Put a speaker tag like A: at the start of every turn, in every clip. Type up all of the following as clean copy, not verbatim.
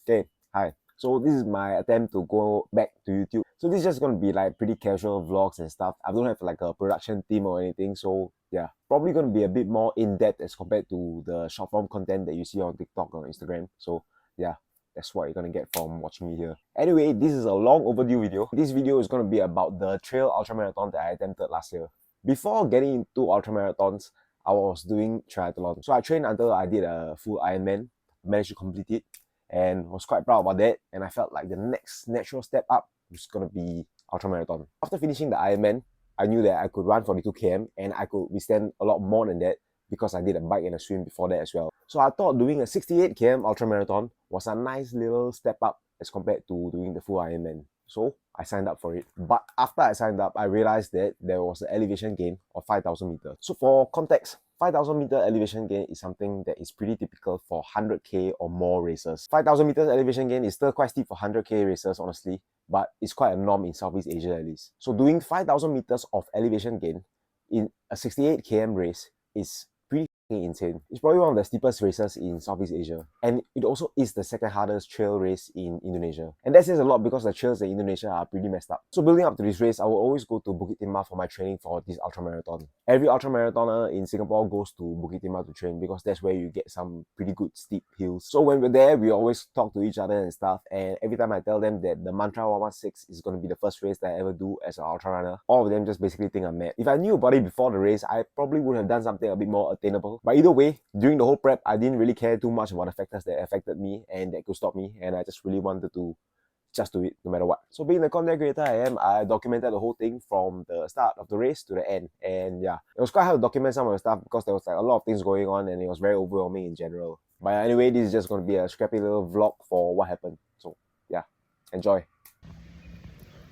A: Okay, hi. So this is my attempt to go back to YouTube. So this is just gonna be like pretty casual vlogs and stuff. I don't have like a production team or anything. So yeah, probably gonna be a bit more in-depth as compared to the short form content that you see on TikTok or Instagram. So yeah, that's what you're gonna get from watching me here. Anyway, this is a long overdue video. This video is gonna be about the trail ultramarathon that I attempted last year. Before getting into ultramarathons, I was doing triathlon. So I trained until I did a full Ironman, managed to complete it, and was quite proud about that. And I felt like the next natural step up was gonna be ultramarathon. After finishing the Ironman, I knew that I could run 42 km and I could withstand a lot more than that because I did a bike and a swim before that as well. So I thought doing a 68 km ultramarathon was a nice little step up as compared to doing the full Ironman. So I signed up for it. But after I signed up, I realized that there was an elevation gain of 5,000 meters. So for context, 5,000 meter elevation gain is something that is pretty typical for 100k or more races. 5,000 meters elevation gain is still quite steep for 100k races, honestly, but it's quite a norm in Southeast Asia at least. So doing 5,000 meters of elevation gain in a 68 km race is pretty insane. It's probably one of the steepest races in Southeast Asia, and it also is the second hardest trail race in Indonesia. And that says a lot because the trails in Indonesia are pretty messed up. So building up to this race, I will always go to Bukit Timah for my training for this ultramarathon. Every ultramarathoner in Singapore goes to Bukit Timah to train because that's where you get some pretty good steep hills. So when we're there, we always talk to each other and stuff, and every time I tell them that the Mantra 116 is going to be the first race that I ever do as an ultrarunner, all of them just basically think I'm mad. If I knew about it before the race, I probably would have done something a bit more attainable. But either way, during the whole prep, I didn't really care too much about the factors that affected me and that could stop me, and I just really wanted to just do it no matter what. So being the content creator I am, I documented the whole thing from the start of the race to the end. And yeah, it was quite hard to document some of the stuff because there was like a lot of things going on and it was very overwhelming in general. But anyway, this is just going to be a scrappy little vlog for what happened. So yeah, enjoy.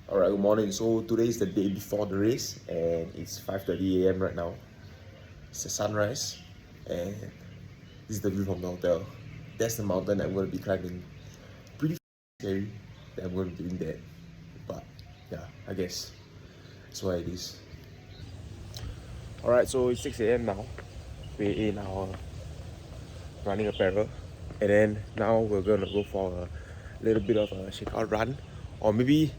A: Alright, good morning. So today is the day before the race and it's 5:30 a.m. right now. It's the sunrise and this is the view from the hotel. That's the mountain I'm going to be climbing. Pretty scary that I'm going to be doing that, but yeah, I guess that's what it is. Alright, so it's 6 a.m. now. We're in our running apparel, and then now we're gonna go for a little bit of a shakeout run, or maybe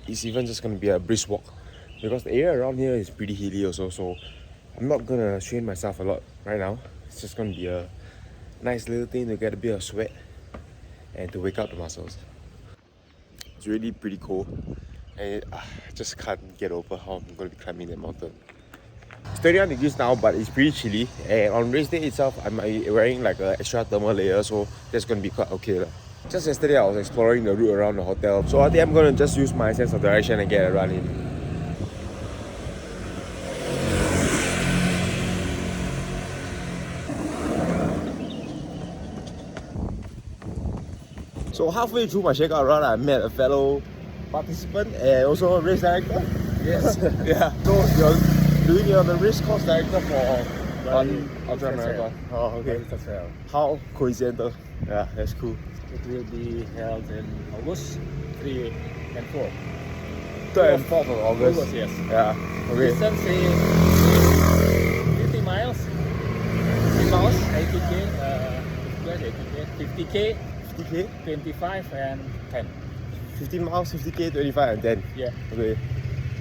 A: it's even just gonna be a brisk walk because the area around here is pretty hilly also, so I'm not gonna strain myself a lot right now. It's just gonna be a nice little thing to get a bit of sweat and to wake up the muscles. It's really pretty cold and I just can't get over how I'm going to be climbing that mountain. It's 31 degrees now, but it's pretty chilly, and on race day itself I'm wearing like an extra thermal layer, so that's going to be quite okay. Just yesterday I was exploring the route around the hotel, so I think I'm going to just use my sense of direction and get a run in. So halfway through my shakeout run, I met a fellow participant and also a race director.
B: Yes.
A: Yeah. So you're the race course director for one ultramarathon. Oh, okay. How coincidental. Yeah, that's cool.
B: It will be held in August 3 and 4.
A: 3rd and 4th of August.
B: Yes.
A: Yeah. Okay.
B: Distance is 50 miles. 50 miles, 80k, 50k, 25 and 10.
A: 15 miles, 50k, 25 and 10.
B: Yeah.
A: Okay.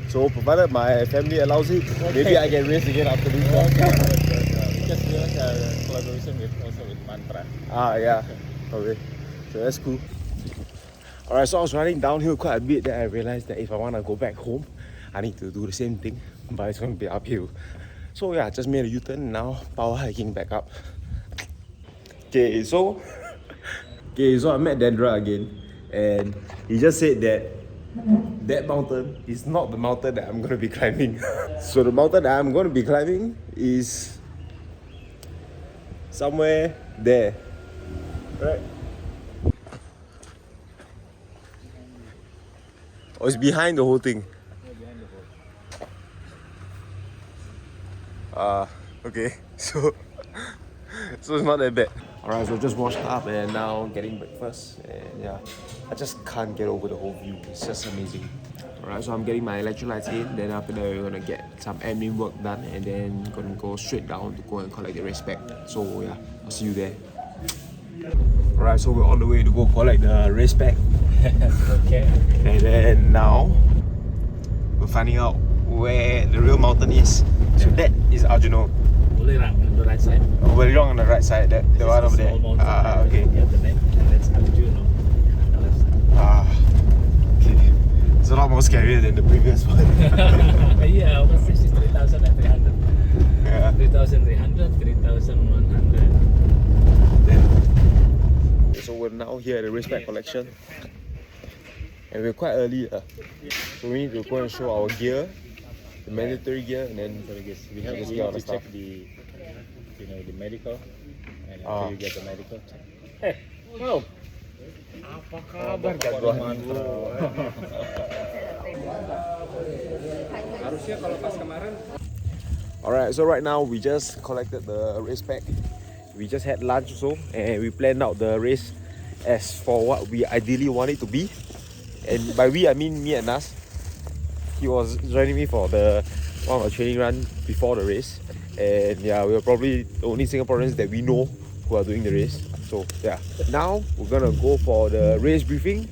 A: So provided my family allows it, maybe I can race again after this.
B: Because we have a collaboration with Mantra.
A: Ah, yeah. Okay. So that's cool. Alright, so I was running downhill quite a bit, then I realized that if I want to go back home, I need to do the same thing, but it's going to be uphill. So yeah, just made a U-turn, now power hiking back up. Okay, so I met Dendra again, and he just said that that mountain is not the mountain that I'm going to be climbing. So the mountain that I'm going to be climbing is somewhere there, right? Oh, it's behind the whole thing. Okay, so it's not that bad. Alright, so just washed up and now getting breakfast, and yeah, I just can't get over the whole view. It's just amazing. Alright, so I'm getting my electrolytes in, then after that we're gonna get some admin work done and then gonna go straight down to go and collect the race pack. So yeah, I'll see you there. Alright, so we're on the way to go collect the race pack.
B: Okay.
A: And then now, we're finding out where the real mountain is. So that is Arjuno.
B: Welirang on the right side.
A: Oh, we're wrong on the right side, the one over there. Ah, okay.
B: Yeah, the name. And that's Arjuno on the left side.
A: Ah, okay. It's a lot more scarier than the previous one.
B: Yeah, almost 63,300.
A: Yeah.
B: 3,300, 3,100.
A: Then, so we're now here at the race pack collection. And we're quite early. So we need to go and show our gear, the mandatory gear, and then
B: We have
A: just
B: to
A: get all the
B: check
A: stuff.
B: the, the medical. And
A: Ah.
B: after you get the medical check. Hey, hello. Apa kabar? Harusnya kalau pas kemarin.
A: Alright, so right now we just collected the race pack. We just had lunch also, and we planned out the race as for what we ideally want it to be. And by we, I mean me and Nas. He was joining me for one of the training run before the race. And yeah, we were probably the only Singaporeans that we know who are doing the race. So yeah, now we're gonna go for the race briefing.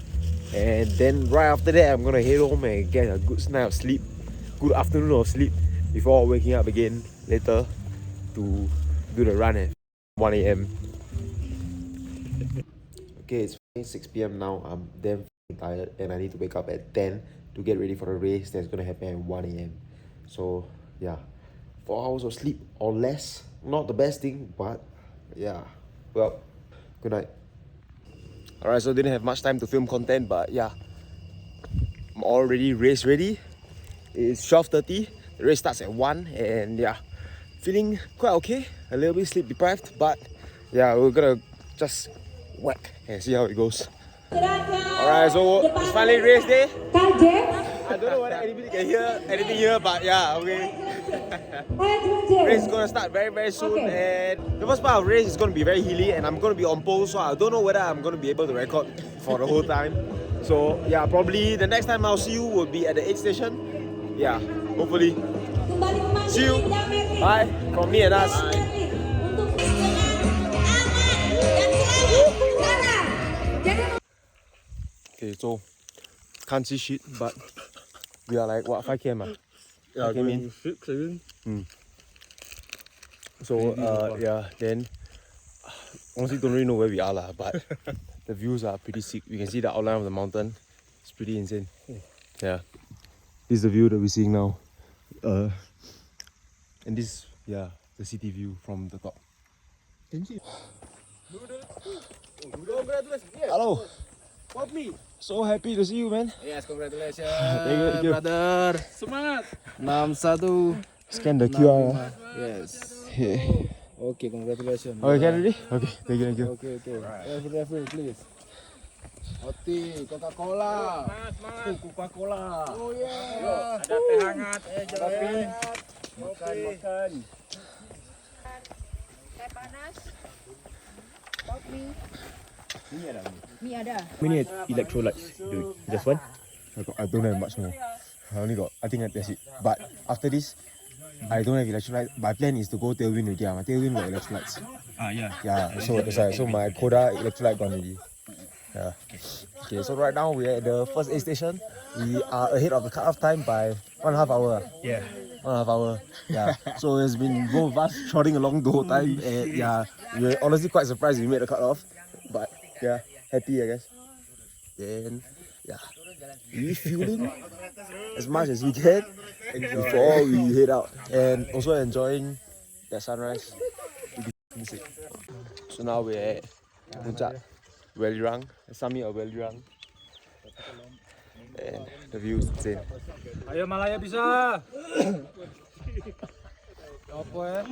A: And then right after that, I'm gonna head home and get a good night of sleep. Good afternoon of sleep before waking up again later to do the run at 1 a.m. Okay, it's 6 p.m. now. I'm damn tired and I need to wake up at 10 to get ready for the race that's gonna happen at 1 a.m. So yeah, 4 hours of sleep or less. Not the best thing, but yeah. Well, good night. Alright, so didn't have much time to film content, but yeah, I'm already race ready. It's 12:30. The race starts at 1, and yeah, feeling quite okay. A little bit sleep deprived, but yeah, we're gonna just whack and see how it goes. Alright, so it's finally race day. I don't know whether anybody can hear anything here, but yeah, okay. Race is gonna start very, very soon, and the first part of the race is gonna be very hilly, and I'm gonna be on pole, so I don't know whether I'm gonna be able to record for the whole time. So yeah, probably the next time I'll see you will be at the aid station. Yeah, hopefully. See you. Bye from me and us. Okay, so can't see shit, but we are like what 5 km?
B: Yeah,
A: 5 km in. So yeah, then honestly don't really know where we are lah, but the views are pretty sick. We can see the outline of the mountain. It's pretty insane. Yeah, this is the view that we're seeing now. And this, yeah, the city view from the top. Hello. So happy to see you, man.
B: Yes, congratulations.
A: Thank you.
B: Brother. Semangat. 61.
A: Scan the QR.
B: Yes.
A: Yeah.
B: Okay, congratulations.
A: Okay, can ready? Okay, thank you.
B: Okay. Referee, please. Oti, Coca-Cola. Coca-Cola. Oh yeah. Ada teh hangat. Jalan. Makan.
C: Teh panas. Mie ada.
A: How many electrolytes do just one? I don't have much more. I only got, I think that's it. But after this, I don't have electrolytes. My plan is to go tailwind already. My tailwind got electrolytes. Yeah, so that's why. So my quota electrolyte gone already. Yeah. Okay, so right now we're at the first aid station. We are ahead of the cut-off time by 1.5 hours.
B: Yeah.
A: 1.5 hours. Yeah. So it's been both of us trotting along the whole time. And yeah, we're honestly quite surprised we made the cut-off. But yeah, happy I guess. Then yeah, refueling as much as we can before we head out. And also enjoying that sunrise. So now we're at Puncak, Welirang, the summit of Welirang. And the view is insane.
B: Ayo Malaya bisa. Apa ya?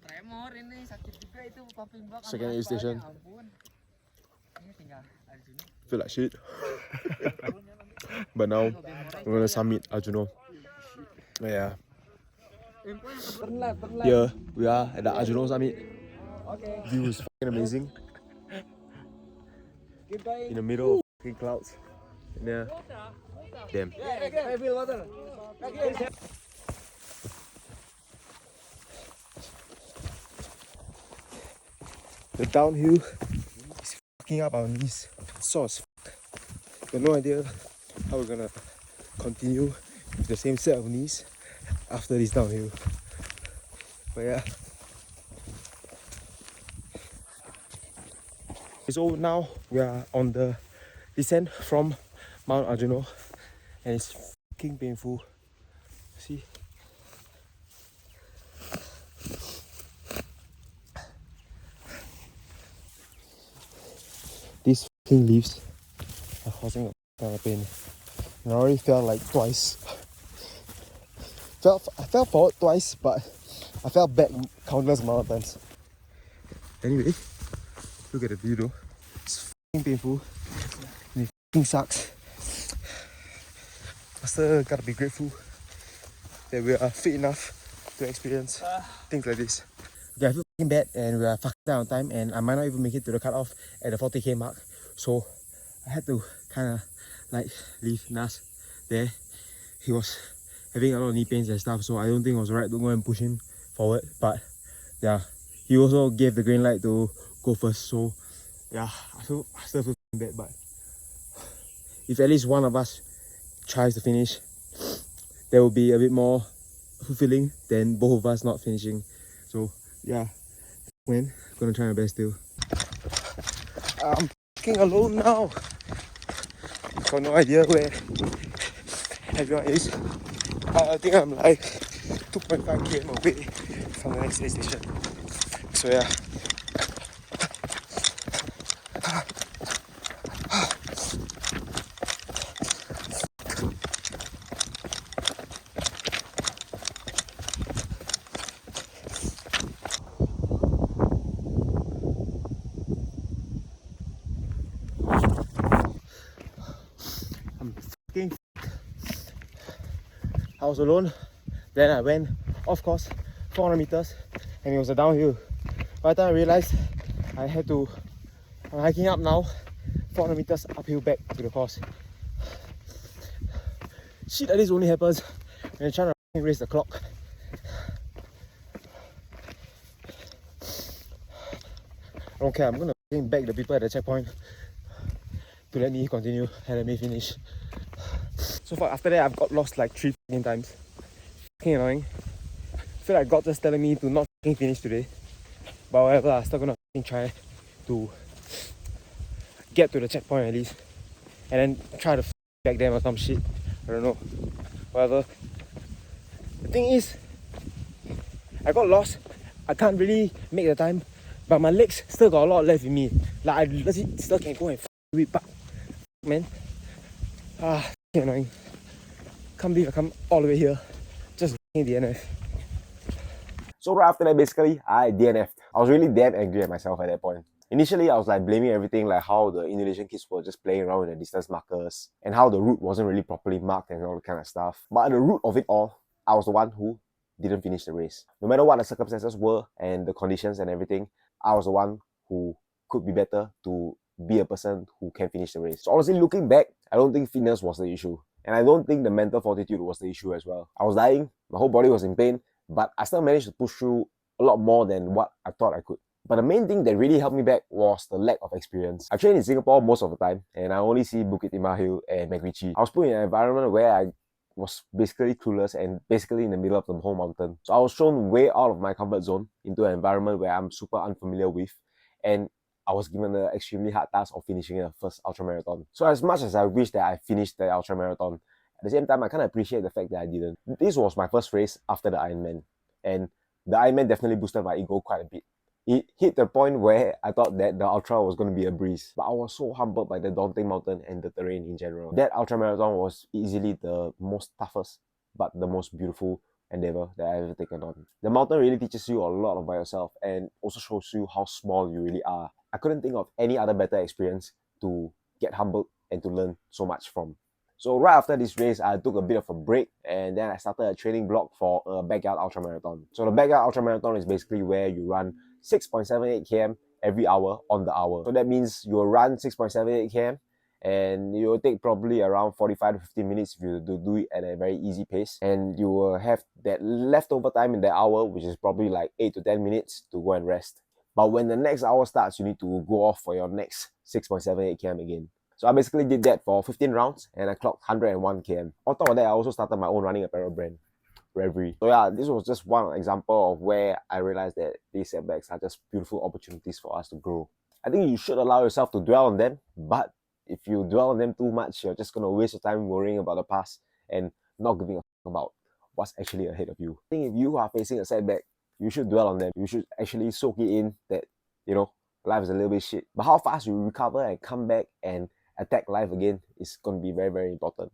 C: Tremor ini sakit juga itu pamping belakang.
A: Second aid station.
C: Ampun. Ini tinggal di sini.
A: Feel like shit. But now we're gonna summit Arjuno. Yeah. Here we are at the Arjuno summit. View is fucking amazing. In the middle of fucking clouds. And yeah. Damn. The downhill is fucking up our knees. So as fuck. Got no idea how we're gonna continue with the same set of knees after this downhill. But yeah. So now we are on the descent from Mount Arjuna and it's fucking painful. See? These fucking leaves are causing a ton of pain. And I already fell like twice. I fell forward twice, but I fell back countless amount of times. Anyway, look at the view though. It's fucking painful. And it fucking sucks. I still gotta be grateful that we are fit enough to experience things like this. Okay, I feel fucking bad and we are fucking down on time and I might not even make it to the cutoff at the 40k mark. So I had to kind of like leave Nas there. He was having a lot of knee pains and stuff, so I don't think it was right to go and push him forward. But yeah, he also gave the green light to go first. So yeah, I still feel fucking bad, but if at least one of us tries to finish, that will be a bit more fulfilling than both of us not finishing. So yeah, man, gonna try my best still. I'm fucking alone now. Got no idea where everyone is. I think I'm like 2.5 km away from the next station. So yeah. I was alone, then I went off course 400 meters and it was a downhill. By the time I realized I'm hiking up now 400 meters uphill back to the course. Shit like this only happens when you're trying to race the clock. I don't care, I'm gonna beg the people at the checkpoint to let me continue and let me finish. So far after that I've got lost like 3 times. Fucking annoying. I feel like God just telling me to not finish today. But whatever, I'm still gonna try to get to the checkpoint at least. And then try to back them or some shit. I don't know. Whatever. The thing is, I got lost. I can't really make the time. But my legs still got a lot left in me. Like I legit still can go and whip back. Man. Annoying. Can't believe I come all the way here. Just DNF. So right after that, basically, I DNF'd. I was really damn angry at myself at that point. Initially, I was like blaming everything, like how the Indonesian kids were just playing around with the distance markers and how the route wasn't really properly marked and all that kind of stuff. But at the root of it all, I was the one who didn't finish the race. No matter what the circumstances were and the conditions and everything, I was the one who could be better to be a person who can finish the race. So honestly, looking back, I don't think fitness was the issue. And I don't think the mental fortitude was the issue as well. I was dying, my whole body was in pain, but I still managed to push through a lot more than what I thought I could. But the main thing that really helped me back was the lack of experience. I trained in Singapore most of the time, and I only see Bukit Timah Hill and MacRitchie. I was put in an environment where I was basically clueless and basically in the middle of the whole mountain. So I was thrown way out of my comfort zone into an environment where I'm super unfamiliar with, and I was given the extremely hard task of finishing the first ultramarathon. So as much as I wish that I finished the ultramarathon, at the same time, I kind of appreciate the fact that I didn't. This was my first race after the Ironman, and the Ironman definitely boosted my ego quite a bit. It hit the point where I thought that the ultra was going to be a breeze, but I was so humbled by the daunting mountain and the terrain in general. That ultramarathon was easily the most toughest, but the most beautiful endeavor that I've ever taken on. The mountain really teaches you a lot about yourself and also shows you how small you really are. I couldn't think of any other better experience to get humbled and to learn so much from. So right after this race, I took a bit of a break and then I started a training block for a backyard ultramarathon. So the backyard ultramarathon is basically where you run 6.78 km every hour on the hour. So that means you will run 6.78 km and you will take probably around 45 to 50 minutes if you do it at a very easy pace. And you will have that leftover time in that hour, which is probably like 8 to 10 minutes to go and rest. But when the next hour starts, you need to go off for your next 6.78 km again. So I basically did that for 15 rounds and I clocked 101 km. On top of that, I also started my own running apparel brand, REVERIE. So yeah, this was just one example of where I realized that these setbacks are just beautiful opportunities for us to grow. I think you should allow yourself to dwell on them, but if you dwell on them too much, you're just going to waste your time worrying about the past and not giving a fuck about what's actually ahead of you. I think if you are facing a setback, you should dwell on them. You should actually soak it in that, life is a little bit shit. But how fast you recover and come back and attack life again is going to be very, very important.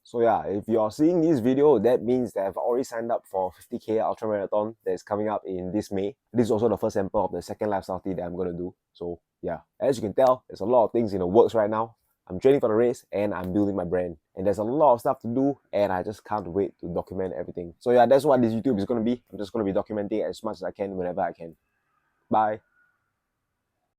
A: So yeah, if you're seeing this video, that means that I've already signed up for 50k ultra marathon that's coming up in this May. This is also the first sample of the second lifestyle tea that I'm going to do. So yeah, as you can tell, there's a lot of things in the works right now. I'm training for the race and I'm building my brand. And there's a lot of stuff to do and I just can't wait to document everything. So yeah, that's what this YouTube is going to be. I'm just going to be documenting as much as I can whenever I can. Bye.